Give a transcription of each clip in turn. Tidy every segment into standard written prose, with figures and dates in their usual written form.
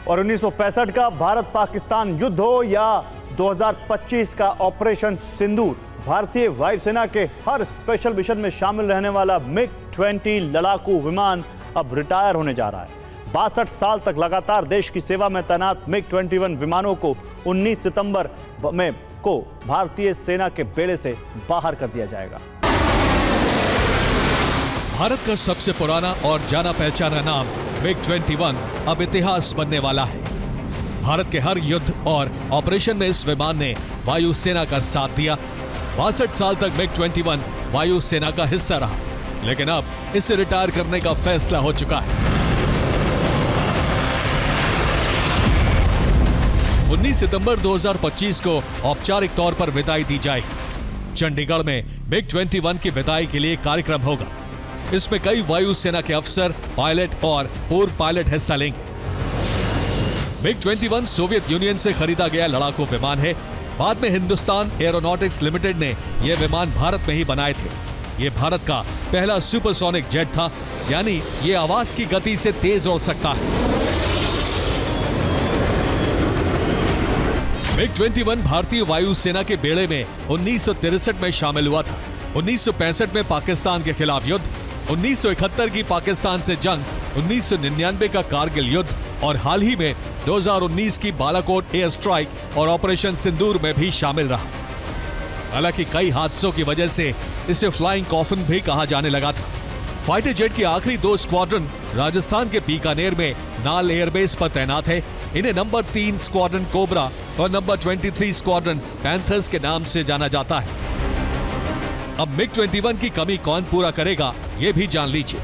और 1965 का भारत पाकिस्तान युद्ध हो या 2025 का ऑपरेशन सिंदूर, भारतीय वायुसेना के हर स्पेशल मिशन में शामिल रहने वाला MiG-20 लड़ाकू विमान अब रिटायर होने जा रहा है। 62 साल तक लगातार देश की सेवा में तैनात MiG-21 विमानों को 19 सितंबर को भारतीय सेना के बेड़े से बाहर कर दिया जाएगा। भारत का सबसे पुराना और जाना पहचाना नाम MiG-21 अब इतिहास बनने वाला है। भारत के हर युद्ध और ऑपरेशन में इस विमान ने वायुसेना का साथ दिया। 62 साल तक MiG-21 वायुसेना का हिस्सा रहा, लेकिन अब इसे रिटायर करने का फैसला हो चुका है। 19 सितंबर 2025 को औपचारिक तौर पर विदाई दी जाएगी। चंडीगढ़ में MiG-21 की विदाई के लिए कार्यक्रम होगा। इसमें कई वायुसेना के अफसर, पायलट और पूर्व पायलट हिस्सा लेंगे। MiG-21 सोवियत यूनियन से खरीदा गया लड़ाकू विमान है। बाद में हिंदुस्तान एरोनॉटिक्स लिमिटेड ने यह विमान भारत में ही बनाए थे। यह भारत का पहला सुपरसोनिक जेट था, यानी यह आवाज की गति से तेज उड़ सकता है। MiG-21 भारतीय वायुसेना के बेड़े में 1963 में शामिल हुआ था। 1965 में पाकिस्तान के खिलाफ युद्ध, 1971 की पाकिस्तान से जंग, 1999 का कारगिल युद्ध और हाल ही में 2019 की बालाकोट एयर स्ट्राइक और ऑपरेशन सिंदूर में भी शामिल रहा। हालांकि कई हादसों की वजह से इसे फ्लाइंग कॉफिन भी कहा जाने लगा था। फाइटर जेट की आखिरी 2 स्क्वाड्रन राजस्थान के बीकानेर में नाल एयरबेस पर तैनात है। इन्हें नंबर 3 स्क्वाड्रन कोबरा और नंबर 23 स्क्वाड्रन पैंथर्स के नाम से जाना जाता है। अब MiG-21 की कमी कौन पूरा करेगा, ये भी जान लीजिए।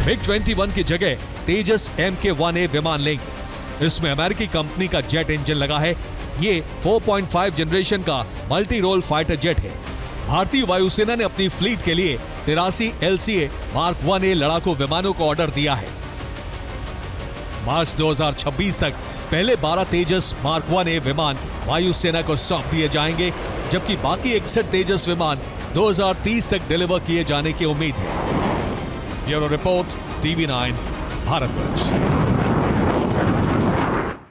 MiG-21 की जगह तेजस Mk-1A विमान लेंगे। इसमें अमेरिकी कंपनी का जेट इंजन लगा है। ये 4.5 जनरेशन का मल्टी रोल फाइटर जेट है। भारतीय वायुसेना ने अपनी फ्लीट के लिए 83 LCA Mark 1A लड़ाकू विमानों को ऑर्डर दिया है। मार्च 2026 तक पहले 12 तेजस Mark 1A विमान वायुसेना को सौंप दिए जाएंगे, जबकि बाकी 61 तेजस विमान 2030 तक डिलीवर किए जाने की उम्मीद है। Bureau report, TV9, Bharatvarsh.